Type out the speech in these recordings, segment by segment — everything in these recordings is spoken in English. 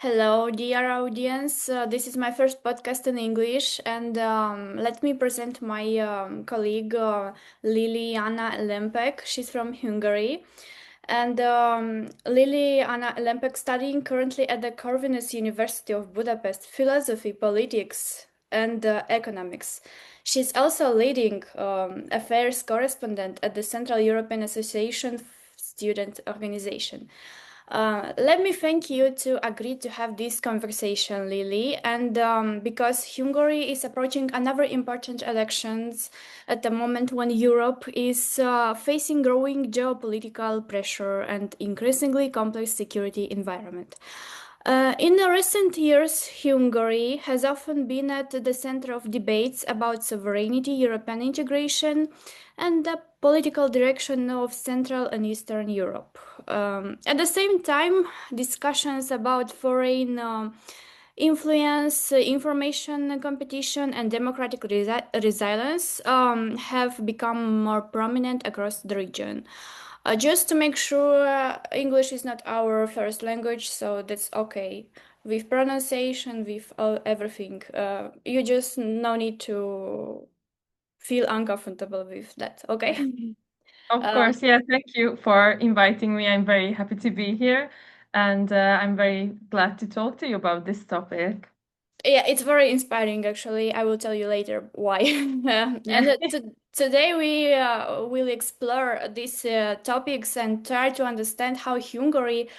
Hello, dear audience. This is my first podcast in English, and let me present my colleague Lily Anna Lempek. She's from Hungary, and Lily Anna Lempek studying currently at the Corvinus University of Budapest, philosophy, politics, and economics. She's also leading affairs correspondent at the Central European Association student organization. Let me thank you to agree to have this conversation, Lily, and because Hungary is approaching another important elections at the moment when Europe is facing growing geopolitical pressure and increasingly complex security environment. In the recent years, Hungary has often been at the center of debates about sovereignty, European integration, and the political direction of Central and Eastern Europe. At the same time, discussions about foreign influence, information competition, and democratic resilience have become more prominent across the region. Just to make sure, English is not our first language, so that's okay. With pronunciation, with everything, you just no need to feel uncomfortable with that. Okay. Of Um, course, yeah, thank you for inviting me. I'm very happy to be here, and I'm very glad to talk to you about this topic. yeah, it's very inspiring actually. I will tell you later why. Yeah. And today we will explore these topics and try to understand how Hungary's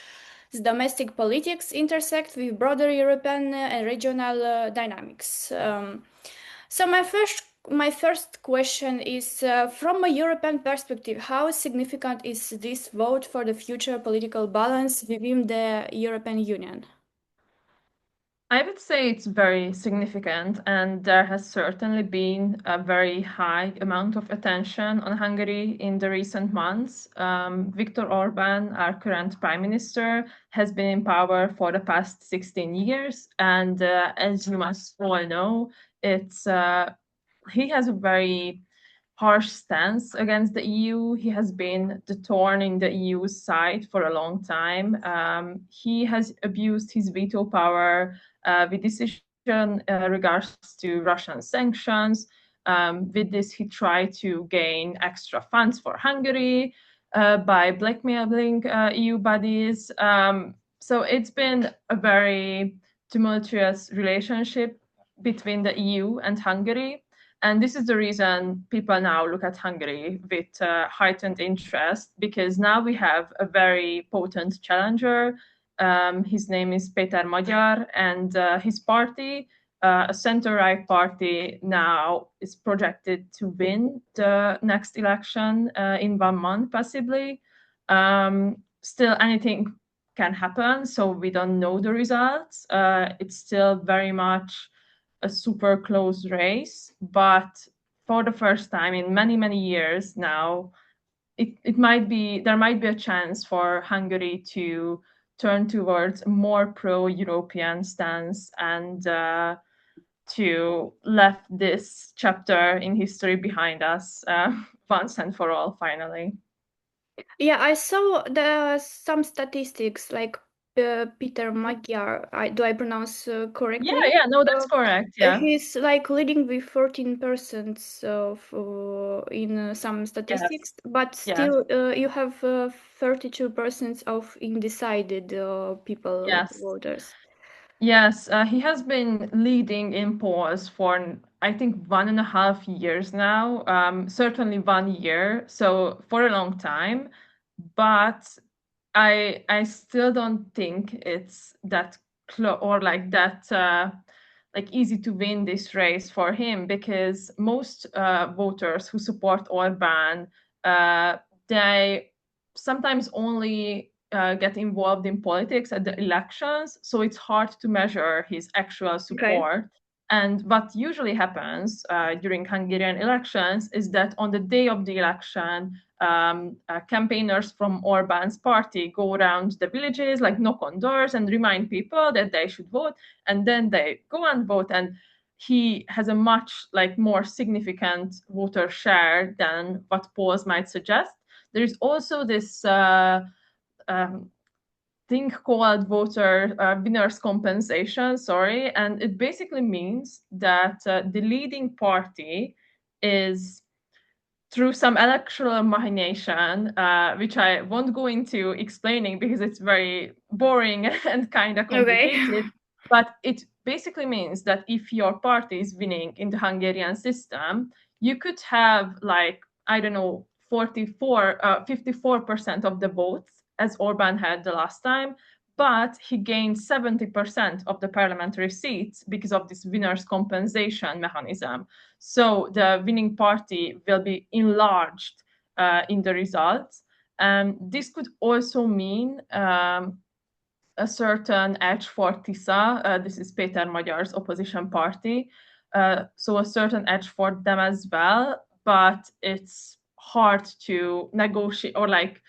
domestic politics intersect with broader European and regional dynamics. So my first question is from a European perspective, how significant is this vote for the future political balance within the European Union? I would say it's very significant, and there has certainly been a very high amount of attention on Hungary in the recent months. Viktor Orbán, our current prime minister, has been in power for the past 16 years, and as you must all know, it's he has a very harsh stance against the EU. He has been the thorn in the EU's side for a long time. He has abused his veto power with decision regards to Russian sanctions. With this, he tried to gain extra funds for Hungary by blackmailing EU bodies. So it's been a very tumultuous relationship between the EU and Hungary. And this is the reason people now look at Hungary with heightened interest, because now we have a very potent challenger. His name is Péter Magyar, and his party, a center-right party, now is projected to win the next election in 1 month, possibly. Still, anything can happen, so we don't know the results. It's still very much a super close race, but for the first time in many, many years now, it might be there might be a chance for Hungary to turn towards a more pro-European stance and to left this chapter in history behind us once and for all, finally. Yeah, I saw some statistics like Peter Magyar. Do I pronounce Yeah, correctly? yeah, no, that's Uh, correct. Yeah, he's like leading with 14% of in some yes, statistics, but yes, still you have 32% of undecided people yes. voters. Yes, he has been leading in polls for, I think, 1.5 years now, certainly 1 year, so for a long time. But I still don't think it's that or like that like easy to win this race for him, because most voters who support Orbán, uh, they sometimes only get involved in politics at the elections, so it's hard to measure his actual Okay. support. And what usually happens during Hungarian elections is that on the day of the election, campaigners from Orbán's party go around the villages, like knock on doors and remind people that they should vote, and then they go and vote. And he has a much like more significant voter share than what polls might suggest. There is also this um, thing called voter winners compensation, sorry, and it basically means that the leading party is, through some electoral machination, which I won't go into explaining because it's very boring and kind of Okay. complicated, but it basically means that if your party is winning in the Hungarian system, you could have, like, I don't know, 54% of the votes, as Orbán had the last time, but he gained 70% of the parliamentary seats because of this winners compensation mechanism. So the winning party will be enlarged in the results. This could also mean a certain edge for TISA. This is Péter Magyar's opposition party. So a certain edge for them as well, but it's hard to negotiate or like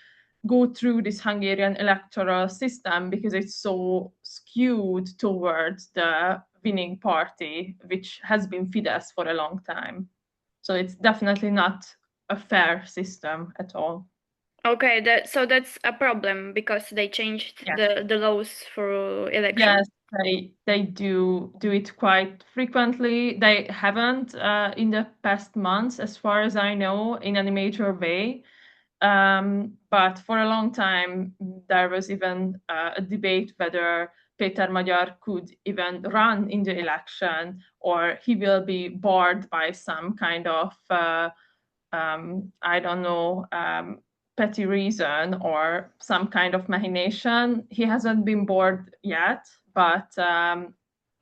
go through this Hungarian electoral system because it's so skewed towards the winning party, which has been Fidesz for a long time. So it's definitely not a fair system at all. Okay, so that's a problem because they changed Yes. the laws for election. Yes, they do it quite frequently. They haven't in the past months, as far as I know, in any major way. But for a long time, there was even a debate whether Péter Magyar could even run in the election, or he will be barred by some kind of I don't know, petty reason or some kind of machination. He hasn't been bored yet, but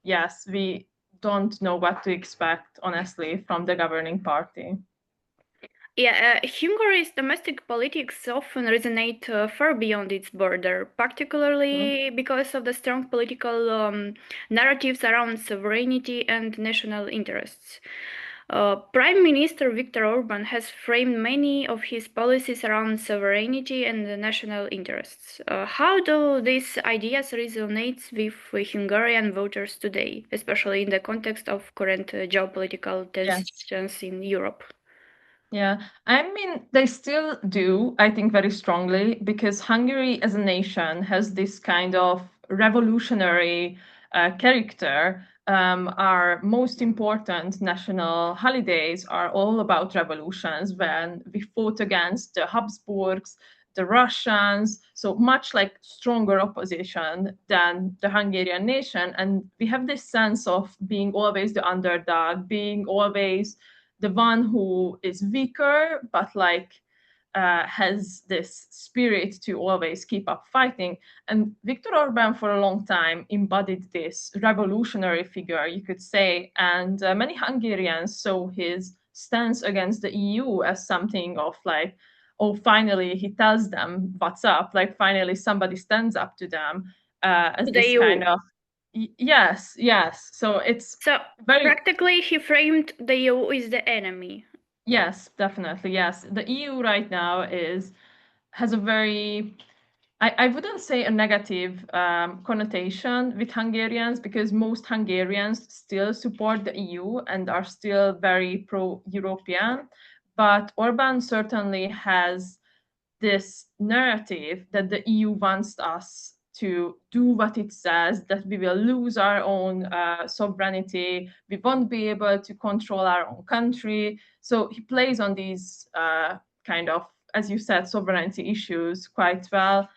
yes, we don't know what to expect, honestly, from the governing party. Yeah, Hungary's domestic politics often resonate far beyond its border, particularly because of the strong political narratives around sovereignty and national interests. Prime Minister Viktor Orbán has framed many of his policies around sovereignty and the national interests. How do these ideas resonate with Hungarian voters today, especially in the context of current geopolitical Yes. tensions in Europe? Yeah, I mean, they still do, I think, very strongly because Hungary as a nation has this kind of revolutionary character. Our most important national holidays are all about revolutions when we fought against the Habsburgs, the Russians, so much like stronger opposition than the Hungarian nation. And we have this sense of being always the underdog, being always the one who is weaker but like has this spirit to always keep up fighting. And Viktor Orbán for a long time embodied this revolutionary figure, you could say, and many Hungarians saw his stance against the EU as something of like, oh, finally he tells them what's up, like finally somebody stands up to them as The this EU. kind of yes. So it's So very. practically, he framed the EU as the enemy. Yes, definitely. Yes. The EU right now has a very, I wouldn't say a negative connotation with Hungarians because most Hungarians still support the EU and are still very pro-European. But Orban certainly has this narrative that the EU wants us to do what it says, that we will lose our own sovereignty, we won't be able to control our own country. So he plays on these kind of, as you said, sovereignty issues quite well.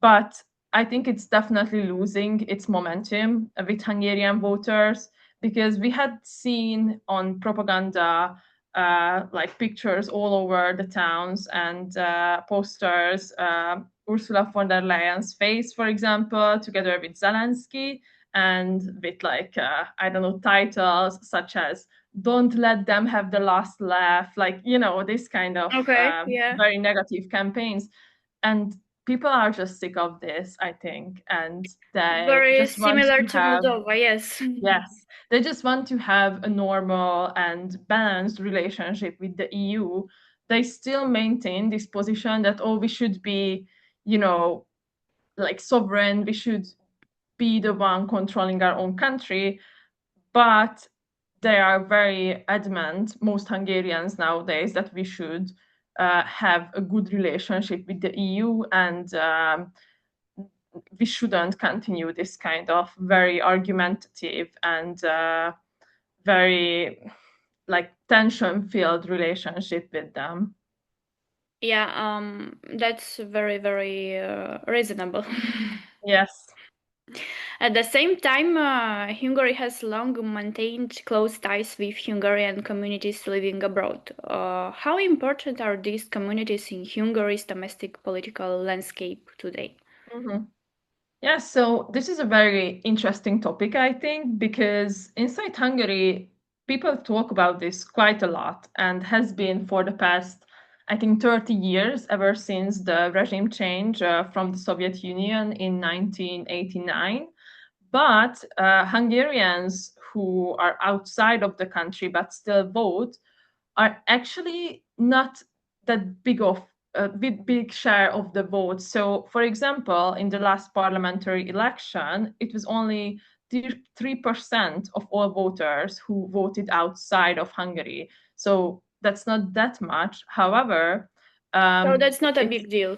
But I think it's definitely losing its momentum with Hungarian voters because we had seen on propaganda like pictures all over the towns and posters, Ursula von der Leyen's face, for example, together with Zelensky, and with like I don't know, titles such as "Don't let them have the last laugh," like, you know, this kind of Okay, yeah. very negative campaigns. And people are just sick of this, I think, and they Very just want similar to to have. Moldova, yes. Yes, they just want to have a normal and balanced relationship with the EU. They still maintain this position that, oh, we should be, you know, like sovereign, we should be the one controlling our own country, but they are very adamant, most Hungarians nowadays, that we should have a good relationship with the EU and we shouldn't continue this kind of very argumentative and very like tension-filled relationship with them. Yeah, that's very, very reasonable. Yes. At the same time, Hungary has long maintained close ties with Hungarian communities living abroad. How important are these communities in Hungary's domestic political landscape today? Mm-hmm. Yeah, so this is a very interesting topic, I think, because inside Hungary, people talk about this quite a lot and has been for the past, I think, 30 years, ever since the regime change from the Soviet Union in 1989. But Hungarians who are outside of the country but still vote are actually not that big of a big share of the vote. So, for example, in the last parliamentary election, it was only 3% of all voters who voted outside of Hungary. So that's not that much. However, So that's not a it's big deal.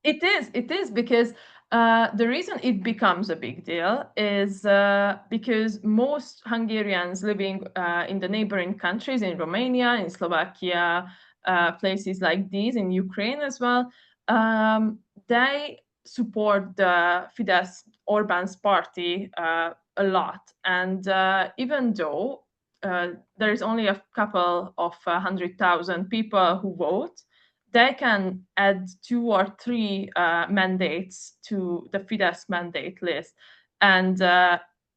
it is because the reason it becomes a big deal is because most Hungarians living in the neighboring countries, in Romania, in Slovakia, places like these, in Ukraine as well, they support the Fidesz Orbán's party a lot. And even though there is only a couple of 100,000 people who vote, they can add 2 or 3 mandates to the Fidesz mandate list. And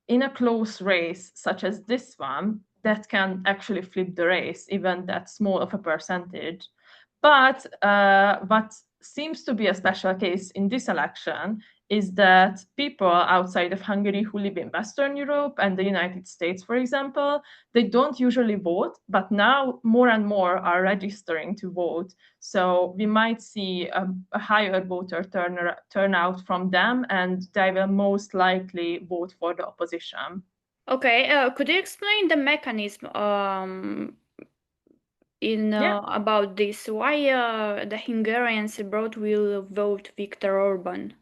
in a close race such as this one, that can actually flip the race, even that small of a percentage. But what seems to be a special case in this election is that people outside of Hungary who live in Western Europe and the United States, for example, they don't usually vote, but now more and more are registering to vote. So we might see a higher voter turnout from them, and they will most likely vote for the opposition. Okay, could you explain the mechanism in Yeah. about this? Why the Hungarians abroad will vote Viktor Orbán?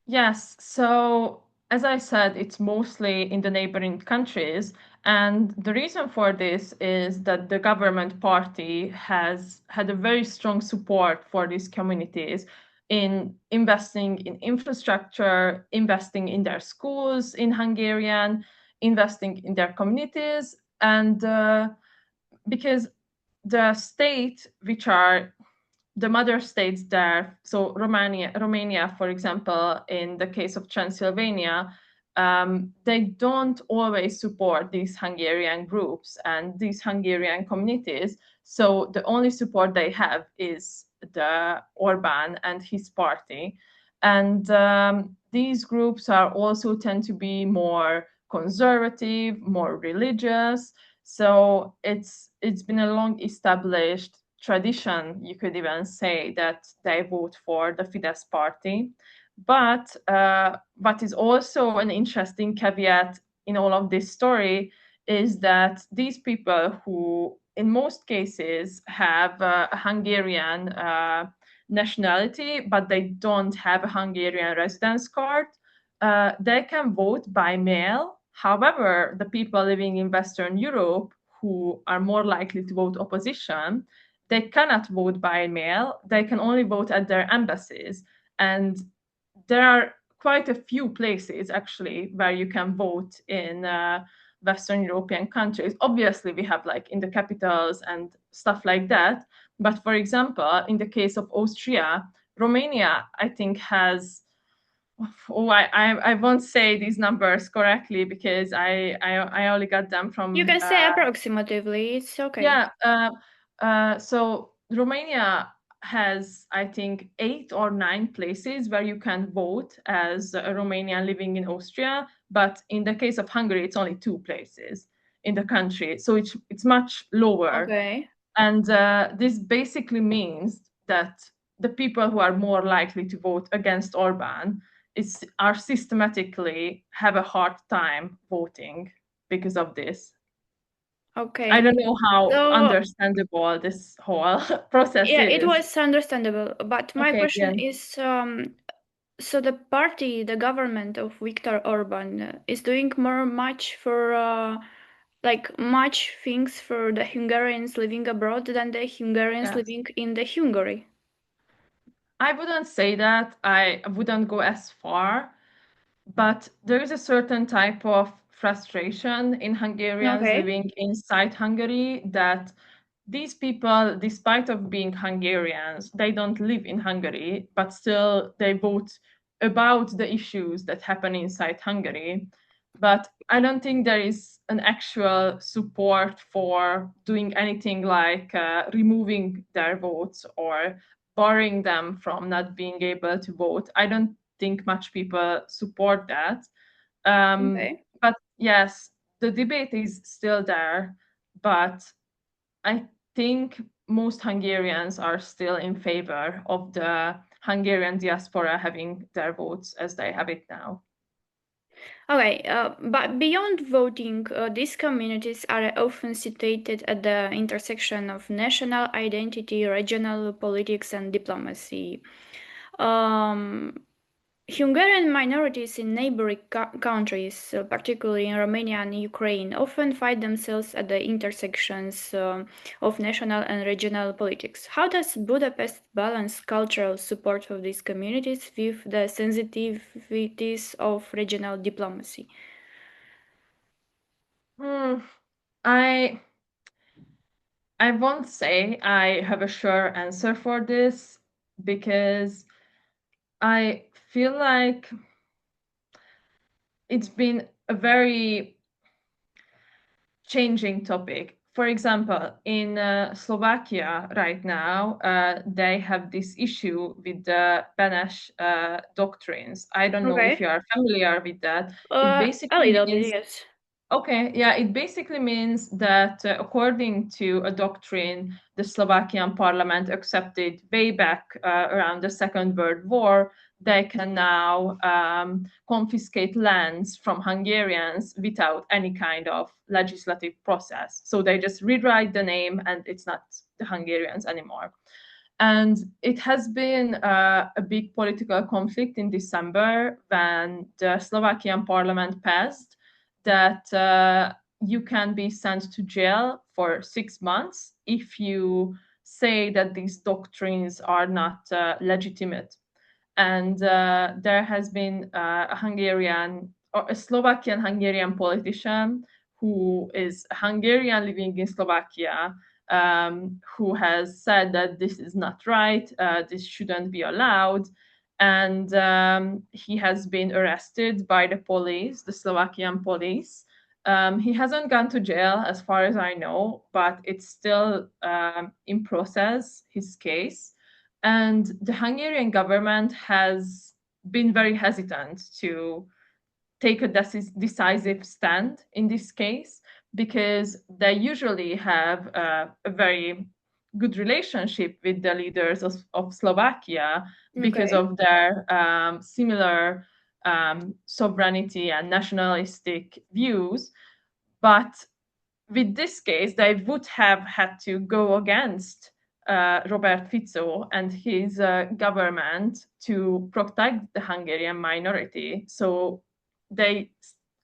Yes. So, as I said, it's mostly in the neighboring countries. And the reason for this is that the government party has had a very strong support for these communities in investing in infrastructure, investing in their schools in Hungarian, investing in their communities. And because the state, which are the mother states there, so Romania, for example, in the case of Transylvania, they don't always support these Hungarian groups and these Hungarian communities. So the only support they have is the Orbán and his party. And these groups are also tend to be more conservative, more religious. So it's been a long established tradition, you could even say, that they vote for the Fidesz party. But what is also an interesting caveat in all of this story is that these people who, in most cases, have a Hungarian nationality, but they don't have a Hungarian residence card, they can vote by mail. However, the people living in Western Europe who are more likely to vote opposition, they cannot vote by mail. They can only vote at their embassies. And there are quite a few places actually where you can vote in Western European countries. Obviously, we have like in the capitals and stuff like that. But for example, in the case of Austria, Romania, I think has I won't say these numbers correctly because I only got them You from can say approximatively, it's okay. yeah. So Romania has, I think, 8 or 9 places where you can vote as a Romanian living in Austria. But in the case of Hungary, it's only 2 places in the country. So it's much lower. Okay. And this basically means that the people who are more likely to vote against Orban are systematically have a hard time voting because of this. I Okay. don't know how So understandable this whole process yeah, it is. was understandable. But my Okay, question yeah. is, So the party, the government of Viktor Orbán, is doing much for much things for the Hungarians living abroad than the Hungarians Yes. living in the Hungary. I wouldn't say that. I wouldn't go as far, but there is a certain type of frustration in Hungarians Okay. living inside Hungary that these people, despite of being Hungarians, they don't live in Hungary, but still they vote about the issues that happen inside Hungary. But I don't think there is an actual support for doing anything like removing their votes or barring them from not being able to vote. I don't think much people support that. Okay. But yes, the debate is still there, but I think most Hungarians are still in favor of the Hungarian diaspora having their votes as they have it now. Okay, but beyond voting, these communities are often situated at the intersection of national identity, regional politics, and diplomacy. Um, Hungarian minorities in neighboring countries, particularly in Romania and Ukraine, often find themselves at the intersections of national and regional politics. How does Budapest balance cultural support of these communities with the sensitivities of regional diplomacy? Hmm, I I won't say I have a sure answer for this because I feel like it's been a very changing topic. For example, in Slovakia right now, they have this issue with the Beneš doctrines. I don't know if you Okay. are familiar with that. It A basically little bit, means yes. Okay, yeah, it basically means that according to a doctrine the Slovakian parliament accepted way back around the Second World War, they can now confiscate lands from Hungarians without any kind of legislative process. So they just rewrite the name and it's not the Hungarians anymore. And it has been a big political conflict in December when the Slovakian parliament passed that you can be sent to jail for 6 months if you say that these doctrines are not legitimate. And there has been a Hungarian or a Slovakian Hungarian politician who is Hungarian living in Slovakia, who has said that this is not right, this shouldn't be allowed. And he has been arrested by the police, the Slovakian police. He hasn't gone to jail, as far as I know, but it's still in process, his case. And the Hungarian government has been very hesitant to take a decisive stand in this case because they usually have a very good relationship with the leaders of Slovakia because Okay. of their similar sovereignty and nationalistic views. But with this case, they would have had to go against Robert Fico and his government to protect the Hungarian minority. So they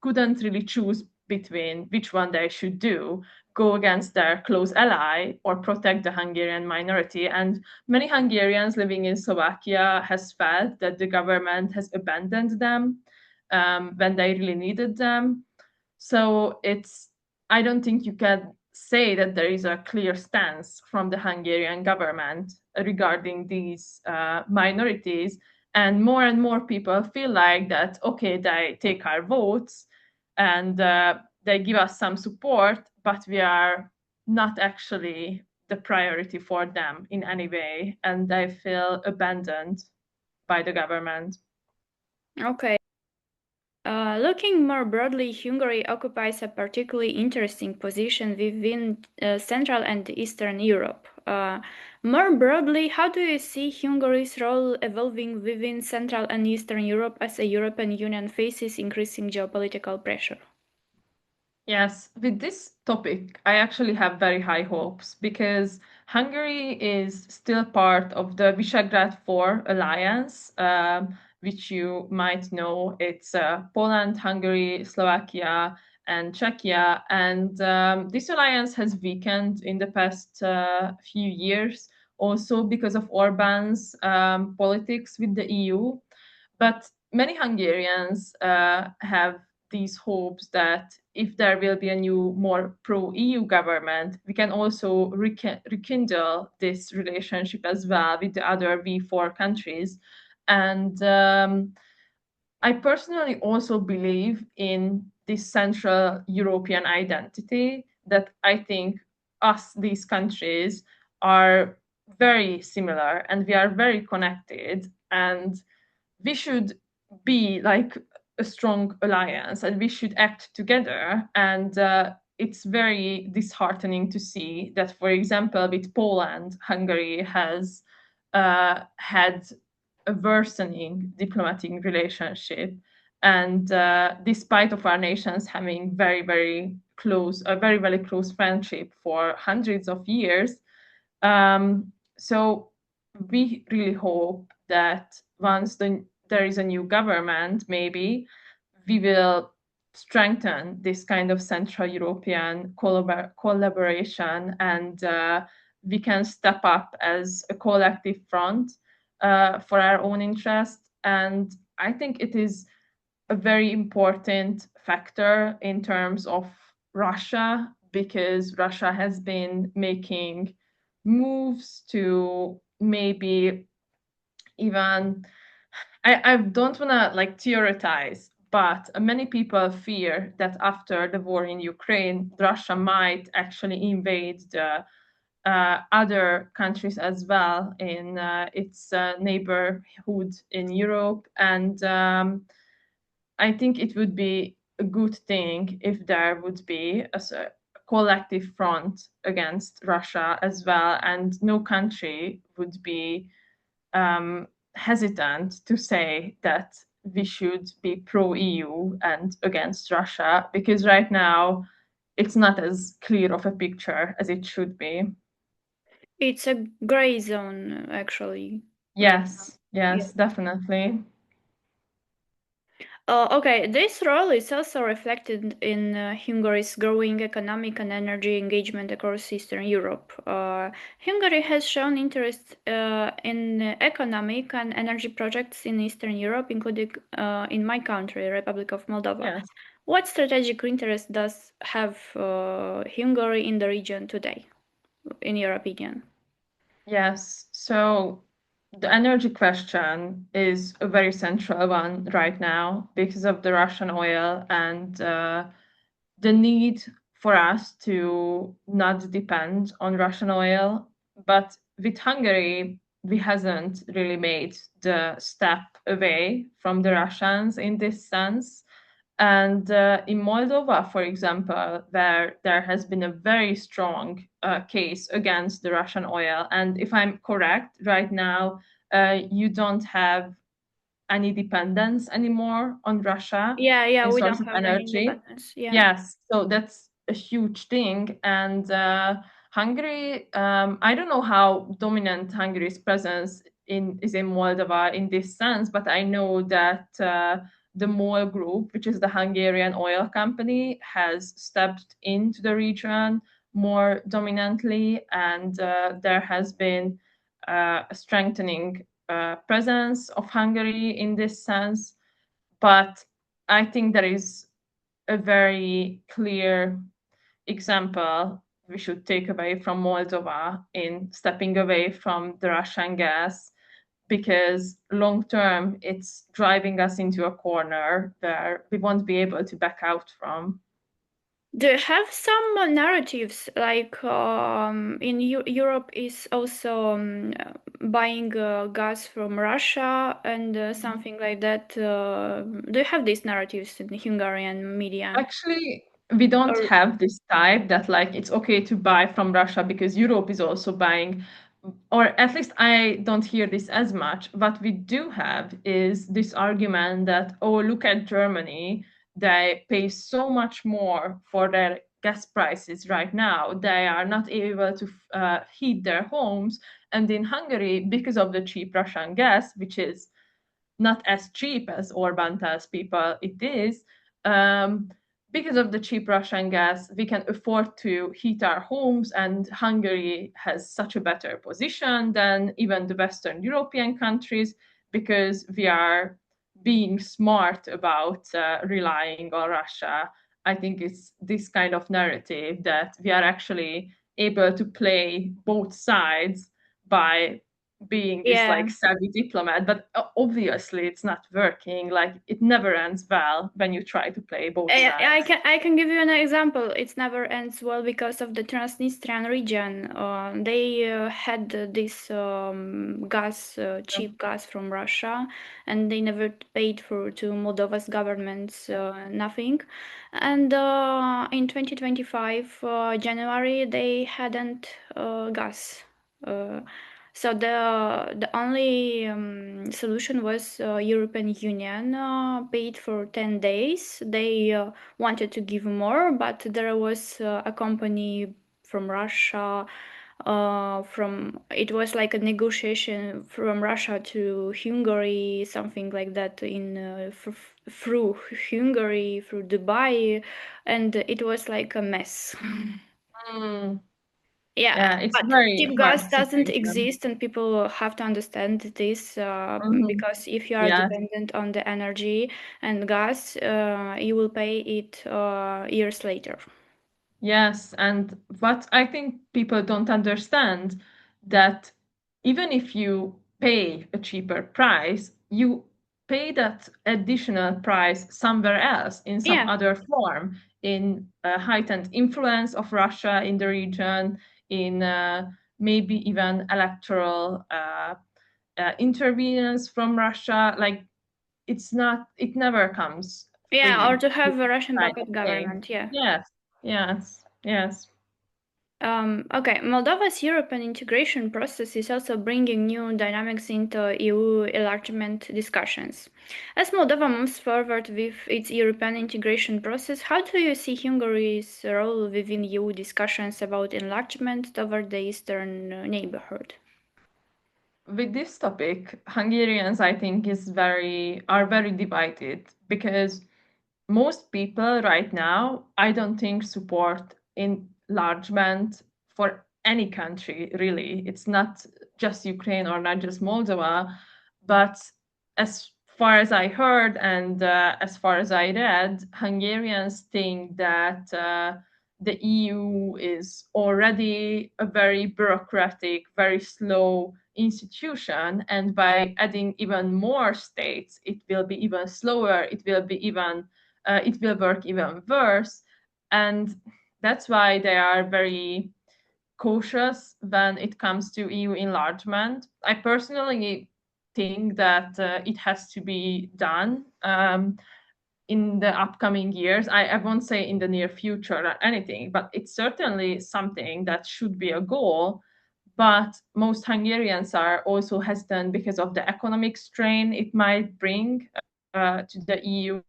couldn't really choose between which one they should do, go against their close ally or protect the Hungarian minority. And many Hungarians living in Slovakia has felt that the government has abandoned them when they really needed them. So I don't think you can say that there is a clear stance from the Hungarian government regarding these minorities. And more people feel like that, okay, they take our votes and they give us some support, but we are not actually the priority for them in any way. And they feel abandoned by the government. Okay. Looking more broadly, Hungary occupies a particularly interesting position within Central and Eastern Europe. More broadly, how do you see Hungary's role evolving within Central and Eastern Europe as the European Union faces increasing geopolitical pressure? Yes, with this topic, I actually have very high hopes because Hungary is still part of the Visegrad 4 alliance, which you might know. It's Poland, Hungary, Slovakia, and Czechia. And this alliance has weakened in the past few years, also because of Orbán's politics with the EU. But many Hungarians have these hopes that if there will be a new, more pro-EU government, we can also rekindle this relationship as well with the other V4 countries. And I personally also believe in this central European identity that I think us, these countries, are very similar and we are very connected, and we should be like a strong alliance and we should act together. And it's very disheartening to see that, for example, with Poland, Hungary has had a worsening diplomatic relationship. And despite of our nations having very, very close friendship for hundreds of years, so we really hope that once there is a new government, maybe we will strengthen this kind of Central European collaboration, and we can step up as a collective front for our own interest. And I think it is a very important factor in terms of Russia, because Russia has been making moves to maybe even, I don't want to like theorize, but many people fear that after the war in Ukraine, Russia might actually invade the other countries as well in its neighborhood in Europe. And I think it would be a good thing if there would be a collective front against Russia as well, and no country would be hesitant to say that we should be pro-EU and against Russia, because right now it's not as clear of a picture as it should be. It's a gray zone, actually. Right now. Yes, yes, definitely. Okay, this role is also reflected in Hungary's growing economic and energy engagement across Eastern Europe. Hungary has shown interest in economic and energy projects in Eastern Europe, including in my country, Republic of Moldova. Yes. What strategic interest does have Hungary in the region today, in your opinion? Yes. So the energy question is a very central one right now because of the Russian oil, and the need for us to not depend on Russian oil. But with Hungary, we hasn't really made the step away from the Russians in this sense. And in Moldova, for example, where there has been a very strong case against the Russian oil, and if I'm correct, right now you don't have any dependence anymore on Russia Yeah, in we source don't of have any energy. independence. Yeah. Yes, so that's a huge thing. And Hungary, I don't know how dominant Hungary's presence is in Moldova in this sense, but I know that the MOL group, which is the Hungarian oil company, has stepped into the region more dominantly, and there has been a strengthening presence of Hungary in this sense. But I think there is a very clear example we should take away from Moldova in stepping away from the Russian gas, because long term it's driving us into a corner where we won't be able to back out from. They have some narratives like in Europe is also buying gas from Russia and something like that. Do you have these narratives in the Hungarian media? Actually, we don't Or have this type that like it's okay to buy from Russia because Europe is also buying, or at least I don't hear this as much. What we do have is this argument that, oh, look at Germany, they pay so much more for their gas prices right now. They are not able to heat their homes. And in Hungary, because of the cheap Russian gas, which is not as cheap as Orbán tells people it is. Because of the cheap Russian gas, we can afford to heat our homes, and Hungary has such a better position than even the Western European countries because we are being smart about relying on Russia. I think it's this kind of narrative that we are actually able to play both sides by being this Yeah. like savvy diplomat, but obviously it's not working. Like it never ends well when you try to play both sides. I can give you an example. It never ends well because of the Transnistrian region. They had this gas, cheap gas from Russia, and they never paid for to Moldova's governments nothing. And in 2025 January they hadn't gas. Uh, so the only solution was European Union paid for 10 days. They wanted to give more, but there was a company from Russia. From it was like a negotiation from Russia to Hungary, something like that, in through Hungary, through Dubai, and it was like a mess. Mm, Yeah, yeah, it's but very cheap hard gas doesn't situation. exist, and people have to understand this Hmm. because if you are Yes. dependent on the energy and gas, you will pay it years later. Yes, and what I think people don't understand that even if you pay a cheaper price, you pay that additional price somewhere else in some Yeah, other form, in a heightened influence of Russia in the region, in maybe even electoral interference from Russia. Like it's not, it never comes yeah, or free, to this have a Russian kind of puppet thing. government. Yeah. Yes, yes, yes. Okay, Moldova's European integration process is also bringing new dynamics into EU enlargement discussions. As Moldova moves forward with its European integration process, how do you see Hungary's role within EU discussions about enlargement toward the eastern neighborhood? With this topic, Hungarians, I think, are very divided because most people right now, I don't think, support enlargement for any country, really. It's not just Ukraine or not just Moldova, but as far as I heard and as far as I read, Hungarians think that the EU is already a very bureaucratic, very slow institution, and by adding even more states, it will be even slower. It will work even worse. And that's why they are very cautious when it comes to EU enlargement. I personally think that it has to be done in the upcoming years. I won't say in the near future or anything, but it's certainly something that should be a goal. But most Hungarians are also hesitant because of the economic strain it might bring to the EU.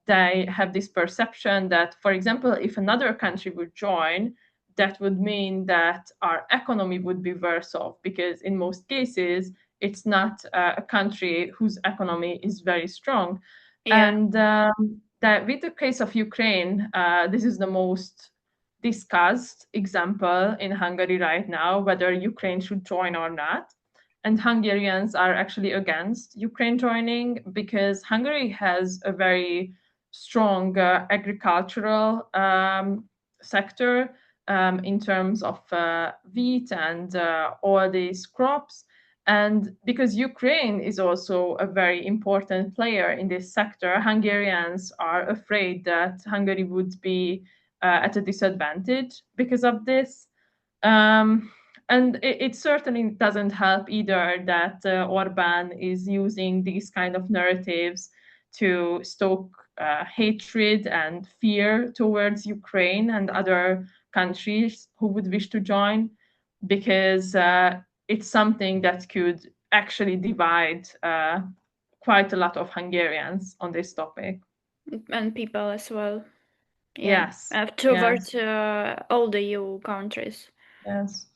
They have this perception that, for example, if another country would join, that would mean that our economy would be worse off because, in most cases, it's not a country whose economy is very strong. Yeah, And that with the case of Ukraine, this is the most discussed example in Hungary right now, whether Ukraine should join or not. And Hungarians are actually against Ukraine joining because Hungary has a very strong agricultural sector in terms of wheat and all these crops. And because Ukraine is also a very important player in this sector, Hungarians are afraid that Hungary would be at a disadvantage because of this. Um, and it certainly doesn't help either that Orban is using these kind of narratives to stoke hatred and fear towards Ukraine and other countries who would wish to join, because it's something that could actually divide quite a lot of Hungarians on this topic. and people as well. Yeah, Yes, towards yes, all the EU countries. yes.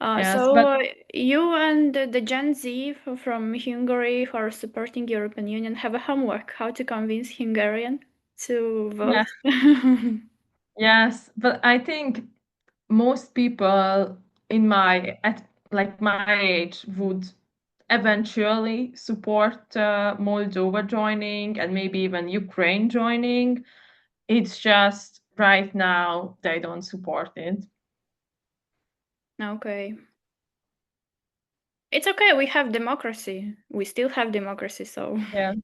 Yes, but So you and the Gen Z from Hungary who are supporting European Union have a homework how to convince Hungarian to yeah, vote. yes, but I think most people in my at like my age would eventually support Moldova joining and maybe even Ukraine joining. It's just right now they don't support it. Okay. It's okay, we have democracy. We still have democracy, so Yeah.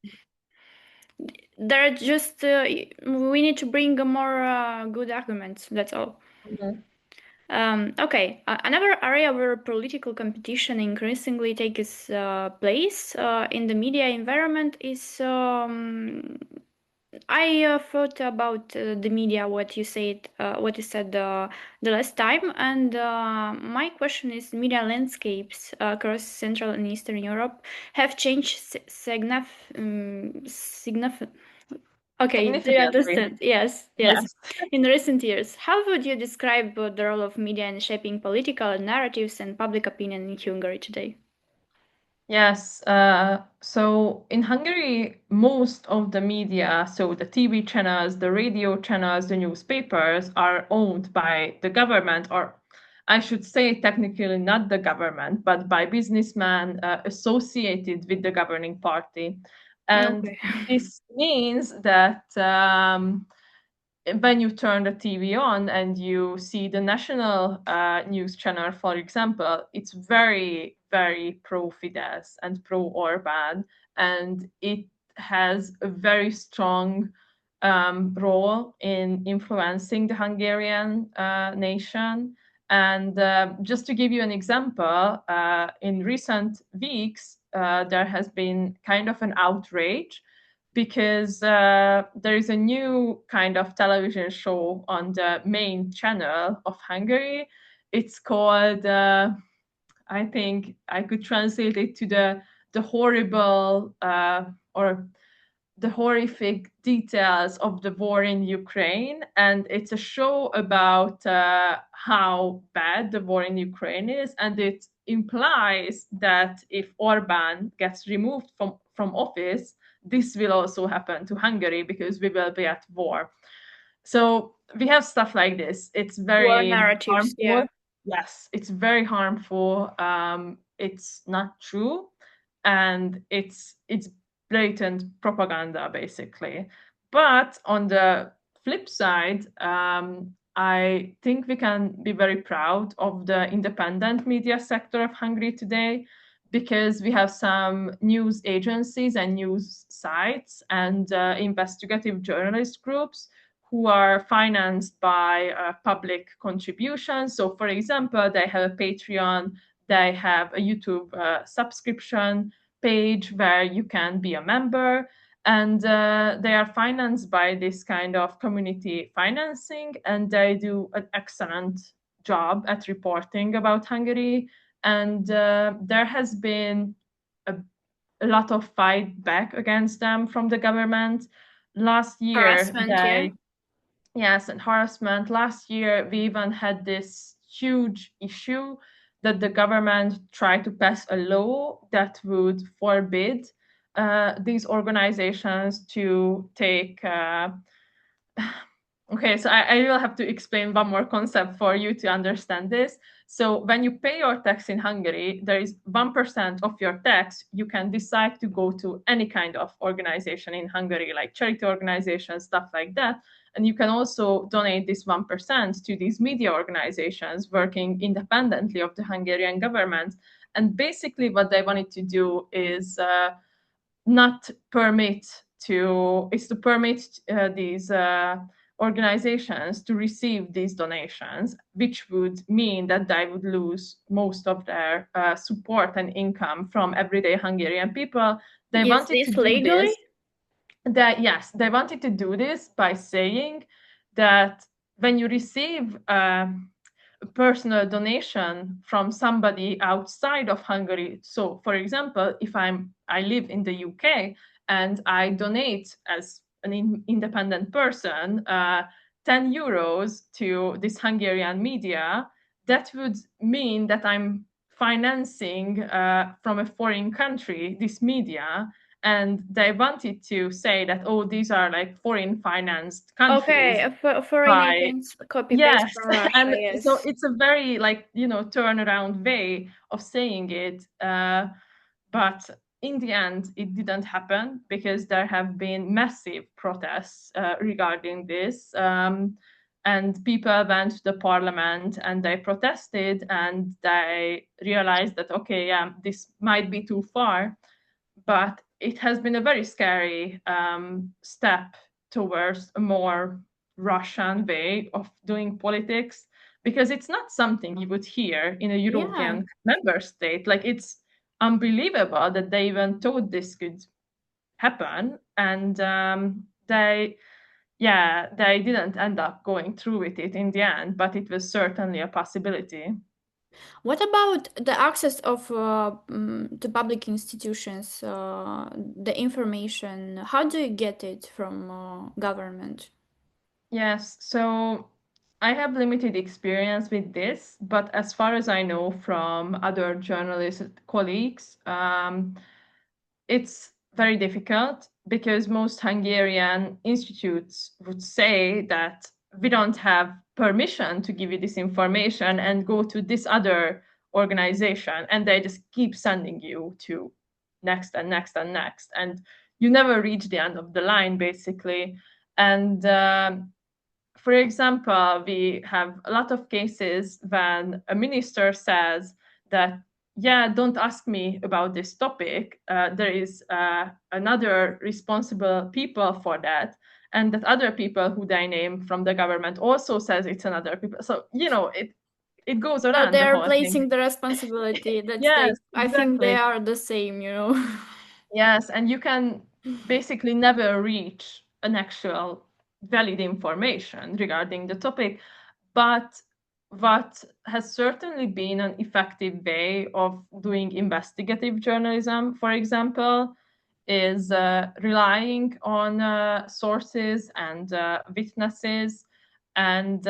there are just we need to bring more good arguments. That's all. Mhm. Okay, another area where political competition increasingly takes place in the media environment is I thought about the media, what you said the last time, and my question is: media landscapes across Central and Eastern Europe have changed Okay, do you Significantly. understand? Yes, yes. Yes. In recent years, how would you describe the role of media in shaping political narratives and public opinion in Hungary today? Yes. So in Hungary, most of the media, so the TV channels, the radio channels, the newspapers, are owned by the government, or I should say, technically not the government, but by businessmen associated with the governing party. And Okay. this means that when you turn the TV on and you see the national news channel, for example, it's very, very pro Fidesz and pro Orbán, and it has a very strong role in influencing the Hungarian nation. And just to give you an example, in recent weeks, there has been kind of an outrage because there is a new kind of television show on the main channel of Hungary. It's called, I think I could translate it to the horrible or the horrific details of the war in Ukraine. And it's a show about how bad the war in Ukraine is. And it implies that if Orban gets removed from office, this will also happen to Hungary because we will be at war. So we have stuff like this. It's War very narratives, harmful. yeah. Yes, it's very harmful. It's not true, and it's blatant propaganda basically. But on the flip side, I think we can be very proud of the independent media sector of Hungary today because we have some news agencies and news sites and investigative journalist groups who are financed by public contributions. So, for example, they have a Patreon, they have a YouTube subscription page where you can be a member, and they are financed by this kind of community financing, and they do an excellent job at reporting about Hungary. And there has been a, a lot of fight back against them from the government. Last year, Harassment, yeah. they Yes, and harassment. Last year, we even had this huge issue that the government tried to pass a law that would forbid these organizations to take okay, so I will have to explain one more concept for you to understand this. So when you pay your tax in Hungary, there is 1% of your tax you can decide to go to any kind of organization in Hungary, like charity organizations, stuff like that. And you can also donate this 1% to these media organizations working independently of the Hungarian government. And basically what they wanted to do is not permit is to permit these organizations to receive these donations, which would mean that they would lose most of their support and income from everyday Hungarian people. They Is wanted to this do legally? this. That Yes, they wanted to do this by saying that when you receive a personal donation from somebody outside of Hungary. So, for example, if I live in the UK and I donate as an independent person 10 euros to this Hungarian media, that would mean that I'm financing from a foreign country this media, and they wanted to say that, oh, these are like foreign financed countries Okay, foreign by agents copy paste yes. from Russia. And so Yes. it's a very like turnaround way of saying it, but in the end it didn't happen because there have been massive protests regarding this, and people went to the parliament and they protested and they realized that, okay, yeah, this might be too far, but it has been a very scary step towards a more Russian way of doing politics, because it's not something you would hear in a Yeah. European member state. Like, it's unbelievable that they even thought this could happen, and they didn't end up going through with it in the end, but it was certainly a possibility. What about the access of to public institutions, the information? How do you get it from government? Yes, so I have limited experience with this, but as far as I know from other journalist colleagues, it's very difficult because most Hungarian institutes would say that we don't have permission to give you this information and go to this other organization, and they just keep sending you to next and next and next, and you never reach the end of the line basically. And for example, we have a lot of cases when a minister says that, yeah, don't ask me about this topic. There is another responsible people for that. And that other people who they name from the government also says it's another people. So, it goes So around they the are whole thing. placing the responsibility that Yes, they, I think they exactly. are the same, you know. Yes, and you can basically never reach an actual valid information regarding the topic. But what has certainly been an effective way of doing investigative journalism, for example, is relying on sources and witnesses, and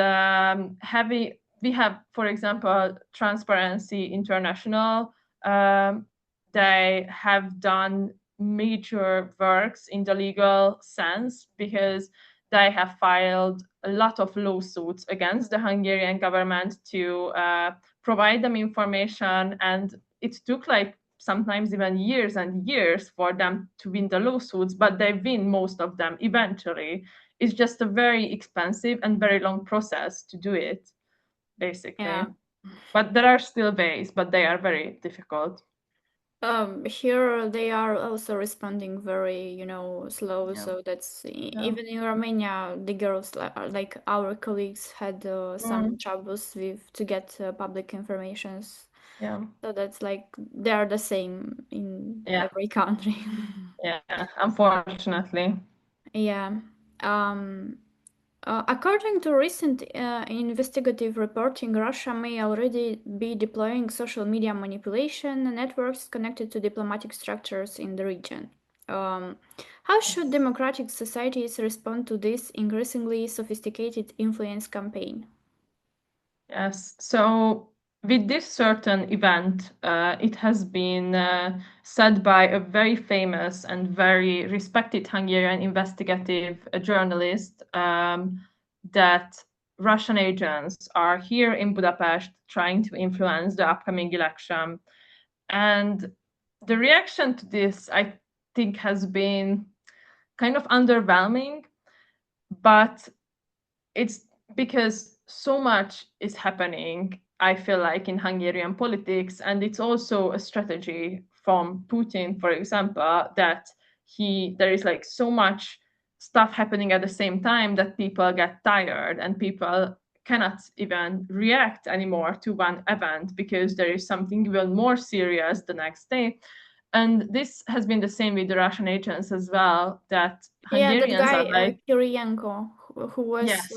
we have, for example, Transparency International. Um, they have done major works in the legal sense because they have filed a lot of lawsuits against the Hungarian government to provide them information, and it took like sometimes even years and years for them to win the lawsuits, but they win most of them eventually. It's just a very expensive and very long process to do it, basically. Yeah. But there are still ways, but they are very difficult. Here they are also responding very, slow. Yeah, So that's yeah. even in Romania, the girls like our colleagues had some Mm, troubles with to get public informations. yeah, So that's like they are the same in yeah, every country. yeah, unfortunately. Yeah. Um, According to recent investigative reporting, Russia may already be deploying social media manipulation networks connected to diplomatic structures in the region. Um, how should Yes. democratic societies respond to this increasingly sophisticated influence campaign? Yes. So with this certain event, it has been said by a very famous and very respected Hungarian investigative journalist, that Russian agents are here in Budapest trying to influence the upcoming election. And the reaction to this, I think, has been kind of underwhelming, but it's because so much is happening, I feel like, in Hungarian politics, and it's also a strategy from Putin, for example, that there is like so much stuff happening at the same time that people get tired and people cannot even react anymore to one event because there is something even more serious the next day. And this has been the same with the Russian agents as well, that Yeah, that Hungarians are guy like, Kiriyenko, who was yes.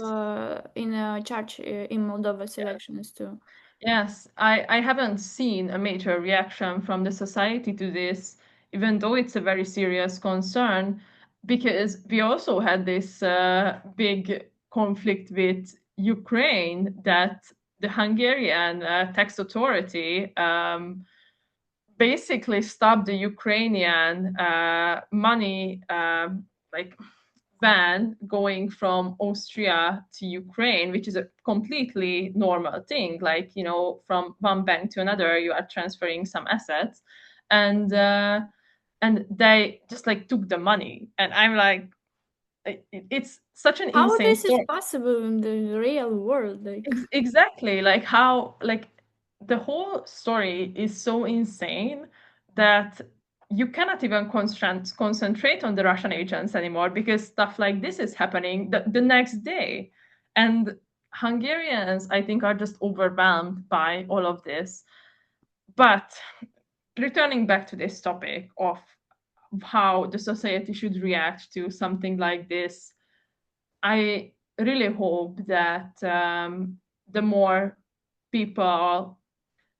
in a charge in Moldova's elections too. Yes, I haven't seen a major reaction from the society to this, even though it's a very serious concern, because we also had this big conflict with Ukraine that the Hungarian tax authority basically stopped the Ukrainian money like van going from Austria to Ukraine, which is a completely normal thing. Like, you know, from one bank to another, you are transferring some assets, and they just like took the money, and I'm like, it's such an How insane this is story. possible in the real world? Like, Exactly, like how, like, the whole story is so insane that you cannot even concentrate on the Russian agents anymore, because stuff like this is happening the next day. And Hungarians, I think, are just overwhelmed by all of this. But returning back to this topic of how the society should react to something like this, I really hope that the more people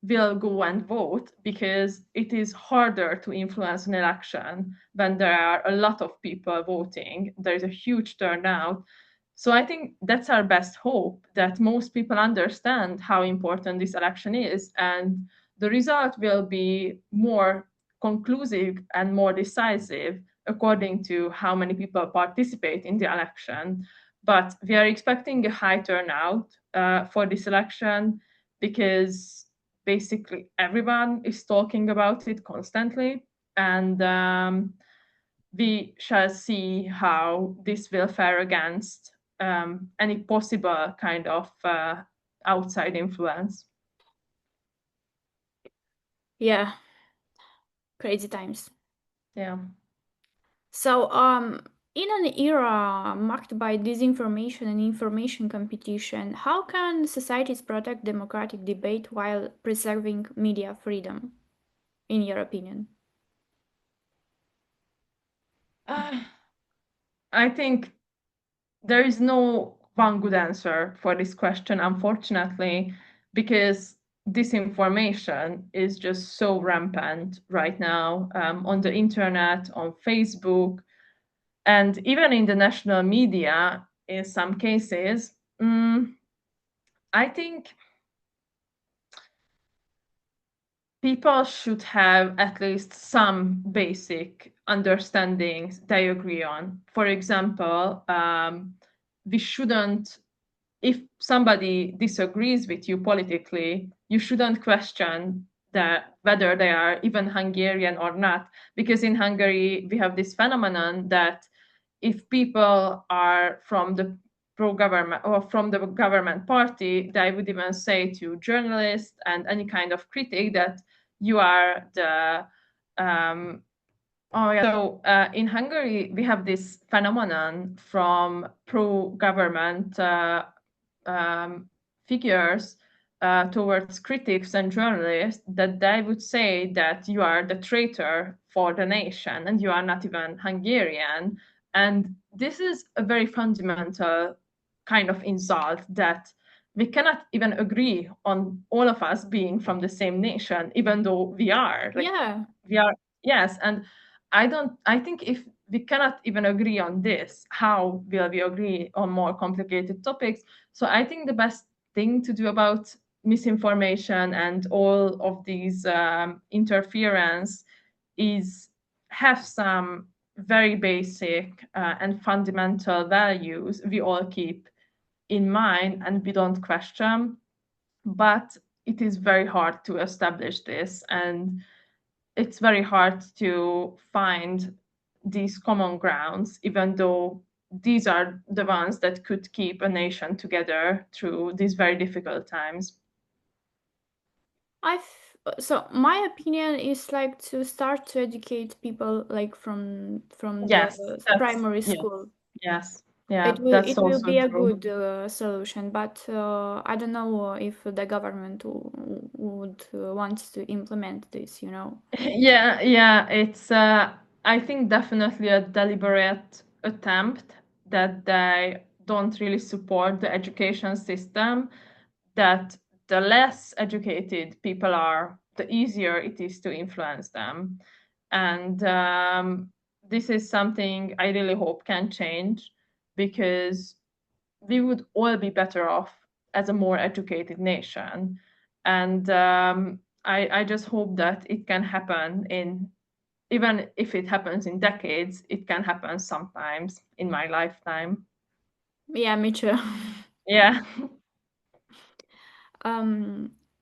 will go and vote, because it is harder to influence an election when there are a lot of people voting. There is a huge turnout. So I think that's our best hope, that most people understand how important this election is, and the result will be more conclusive and more decisive according to how many people participate in the election. But we are expecting a high turnout for this election, because basically everyone is talking about it constantly, and we shall see how this will fare against any possible kind of outside influence. yeah, crazy times. Yeah. So, in an era marked by disinformation and information competition, how can societies protect democratic debate while preserving media freedom, in your opinion? I think there is no one good answer for this question, unfortunately, because disinformation is just so rampant right now on the internet, on Facebook, and even in the national media in some cases. I think people should have at least some basic understandings they agree on. For example, we shouldn't, if somebody disagrees with you politically, you shouldn't question that whether they are even Hungarian or not, because in Hungary we have this phenomenon that if people are from the pro-government or from the government party, they would even say to journalists and any kind of critic that you are the oh yeah. So in Hungary, we have this phenomenon from pro-government figures towards critics and journalists, that they would say that you are the traitor for the nation and you are not even Hungarian. And this is a very fundamental kind of insult, that we cannot even agree on all of us being from the same nation, even though we are. Like, Yeah, we are, yes. And I think if we cannot even agree on this, how will we agree on more complicated topics? So I think the best thing to do about misinformation and all of these interference is have some very basic and fundamental values we all keep in mind and we don't question. But it is very hard to establish this, and it's very hard to find these common grounds, even though these are the ones that could keep a nation together through these very difficult times. so my opinion is like to start to educate people like from the Yes, that's primary yes, school. yes, yeah, that's It will also be a true. good solution, but I don't know if the government would want to implement this, you know. Yeah, yeah, it's I think definitely a deliberate attempt, that they don't really support the education system, that the less educated people are, the easier it is to influence them. And this is something I really hope can change, because we would all be better off as a more educated nation. And I just hope that it can happen in, even if it happens in decades, it can happen sometimes in my lifetime. Yeah, me too. Yeah.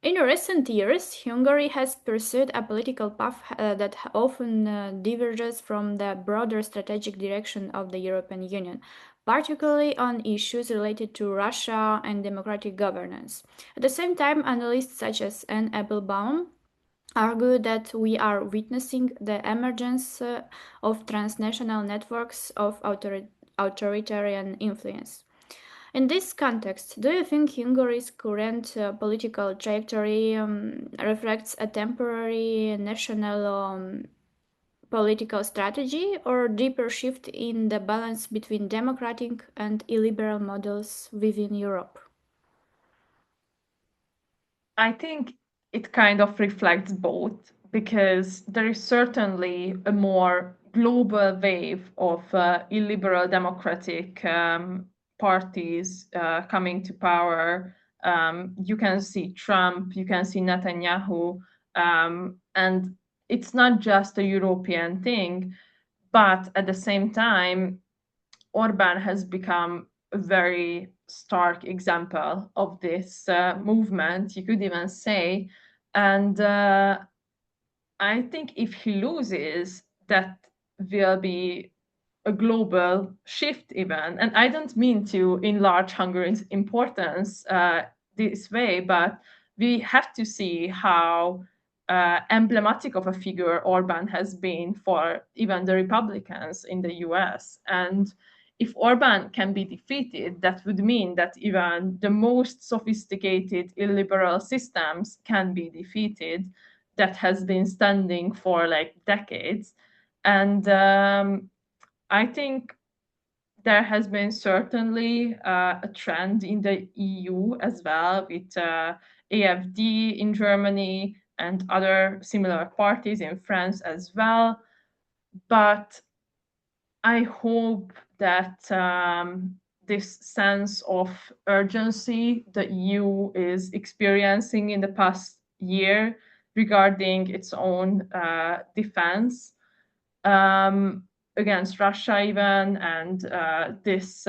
In recent years, Hungary has pursued a political path that often diverges from the broader strategic direction of the European Union, particularly on issues related to Russia and democratic governance. At the same time, analysts such as Anne Applebaum argue that we are witnessing the emergence of transnational networks of authoritarian influence. In this context, do you think Hungary's current political trajectory reflects a temporary national political strategy or deeper shift in the balance between democratic and illiberal models within Europe? I think it kind of reflects both, because there is certainly a more global wave of illiberal democratic parties coming to power. You can see Trump, you can see Netanyahu, and it's not just a European thing, but at the same time, Orban has become a very stark example of this movement, you could even say. And I think if he loses, that will be a global shift, even. And I don't mean to enlarge Hungary's importance this way, but we have to see how emblematic of a figure Orban has been for even the Republicans in the US. And if Orban can be defeated, that would mean that even the most sophisticated illiberal systems can be defeated that has been standing for like decades. And I think there has been certainly a trend in the EU as well, with AfD in Germany and other similar parties in France as well. But I hope that this sense of urgency the EU is experiencing in the past year regarding its own defense um, against Russia, even, and this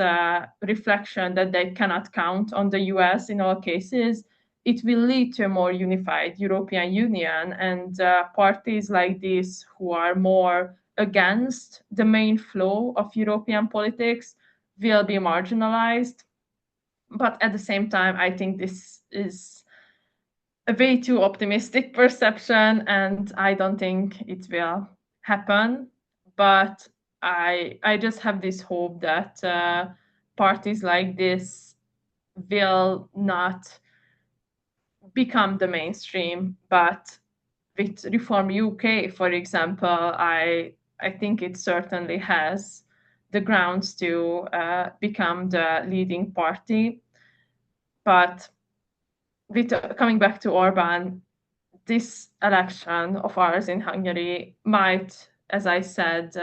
reflection that they cannot count on the US in all cases, it will lead to a more unified European Union, and parties like this who are more against the main flow of European politics will be marginalized. But at the same time, I think this is a way too optimistic perception, and I don't think it will happen. But I just have this hope that parties like this will not become the mainstream. But with Reform UK, for example, I think it certainly has the grounds to become the leading party. But with coming back to Orban, this election of ours in Hungary might, as I said,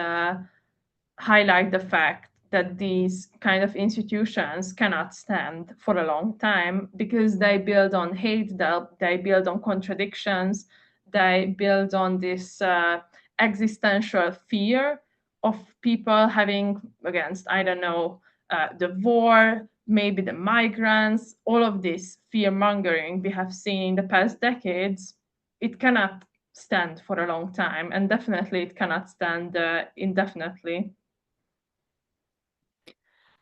highlight the fact that these kind of institutions cannot stand for a long time, because they build on hate, they build on contradictions, they build on this existential fear of people having against, I don't know, the war, maybe the migrants, all of this fear mongering we have seen in the past decades. It cannot stand for a long time, and definitely it cannot stand indefinitely.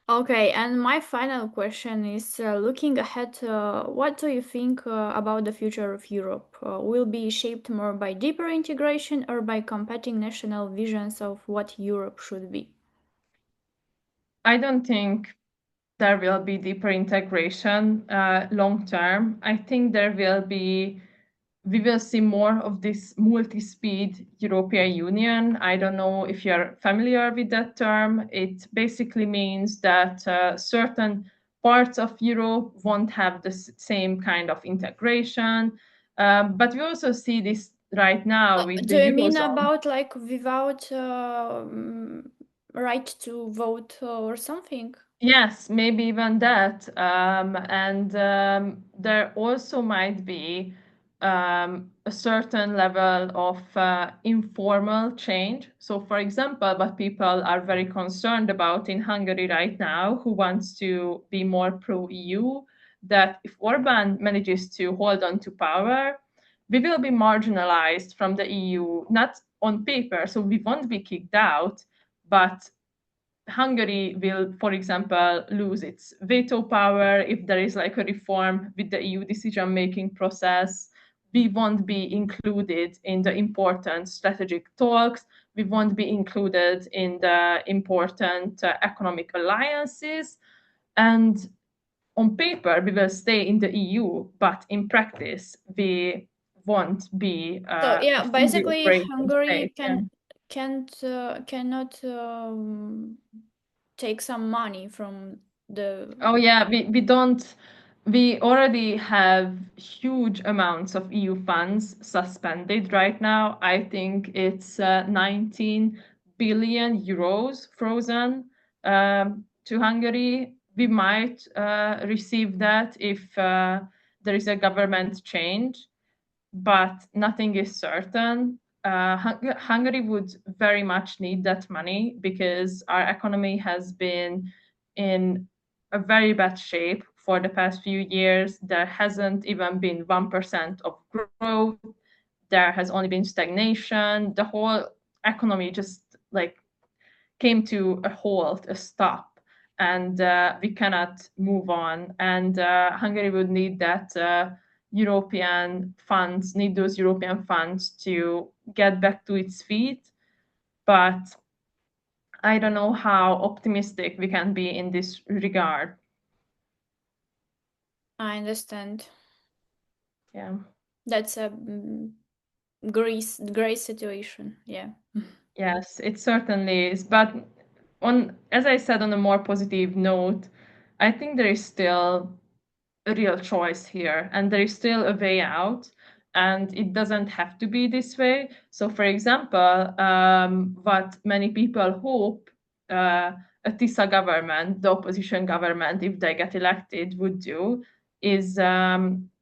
Okay, and my final question is looking ahead, what do you think about the future of Europe? Will be shaped more by deeper integration or by competing national visions of what Europe should be? I don't think there will be deeper integration long term. I think we will see more of this multi-speed European Union. I don't know if you're familiar with that term. It basically means that certain parts of Europe won't have the same kind of integration. But we also see this right now with Do the you mean Eurozone. about like without right to vote or something? Yes, maybe even that. And there also might be a certain level of informal change. So, for example, what people are very concerned about in Hungary right now, who wants to be more pro EU, that if Orbán manages to hold on to power, we will be marginalized from the EU, not on paper, so we won't be kicked out, but Hungary will, for example, lose its veto power if there is like a reform with the EU decision making process. We won't be included in the important strategic talks. We won't be included in the important economic alliances. And on paper, we will stay in the EU, but in practice, we won't be So a yeah, fully basically operating Hungary state. Yeah. cannot take some money from the. Oh yeah, we don't we already have huge amounts of EU funds suspended right now. I think it's 19 billion euros frozen to Hungary. We might receive that if there is a government change, but nothing is certain. Hungary would very much need that money because our economy has been in a very bad shape for the past few years. There hasn't even been 1% of growth. There has only been stagnation. The whole economy just like came to a halt, a stop, and we cannot move on. And Hungary would need that European funds, need those European funds to get back to its feet. But I don't know how optimistic we can be in this regard. I understand. Yeah. That's a gray situation. Yeah. Yes, it certainly is. But on, as I said, on a more positive note, I think there is still a real choice here and there is still a way out, and it doesn't have to be this way. So for example, what many people hope a TISA government, the opposition government, if they get elected, would do is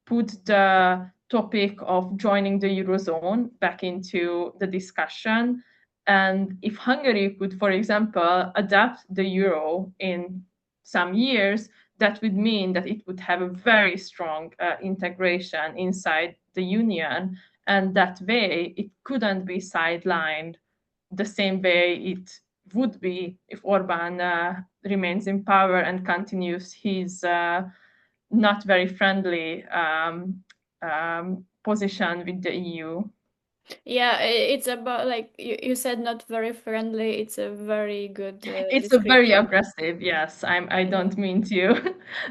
put the topic of joining the eurozone back into the discussion. And if Hungary could, for example, adapt the euro in some years, that would mean that it would have a very strong integration inside the union, and that way it couldn't be sidelined the same way it would be if Orban remains in power and continues his not very friendly position with the EU. Yeah, it's about like you said, not very friendly. It's a very good It's a very description. aggressive, yes. I Yeah. don't mean to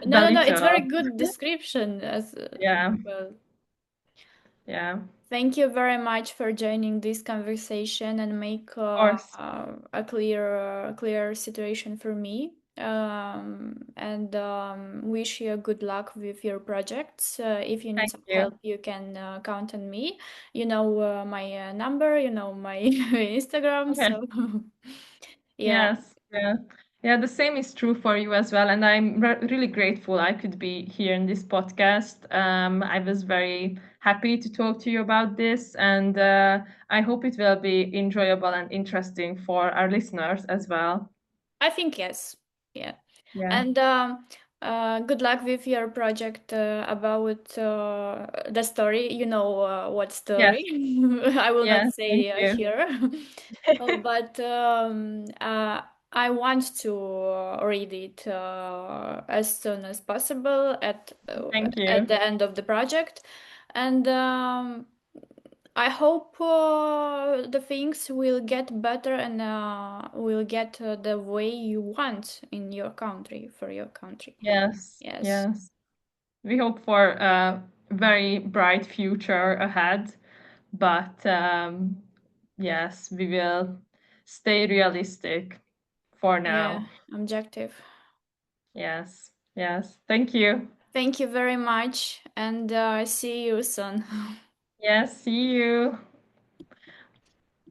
No, no, no. It's very belittle. good description as Yeah, well. yeah, of Thank you very much for joining this conversation and make course. a clear situation for me. And wish you good luck with your projects. If you need Thank some you. help, you can count on me. You know my number. You know my Instagram. Okay. So yeah, Yes, yeah. Yeah, the same is true for you as well. And I'm really grateful I could be here in this podcast. I was very happy to talk to you about this, and I hope it will be enjoyable and interesting for our listeners as well. I think yes. Yeah. Yeah. And good luck with your project about the story. You know what Yes, story? I will not yes, thank say you. here. But I want to read it as soon as possible Thank at you. the end of the project, and I hope the things will get better and will get the way you want in your country for your country. Yes, Yes. yes. We hope for a very bright future ahead, but yes, we will stay realistic for Yeah. now. Objective. Yes, yes. Thank you. Thank you very much, and see you soon. Yes, see you.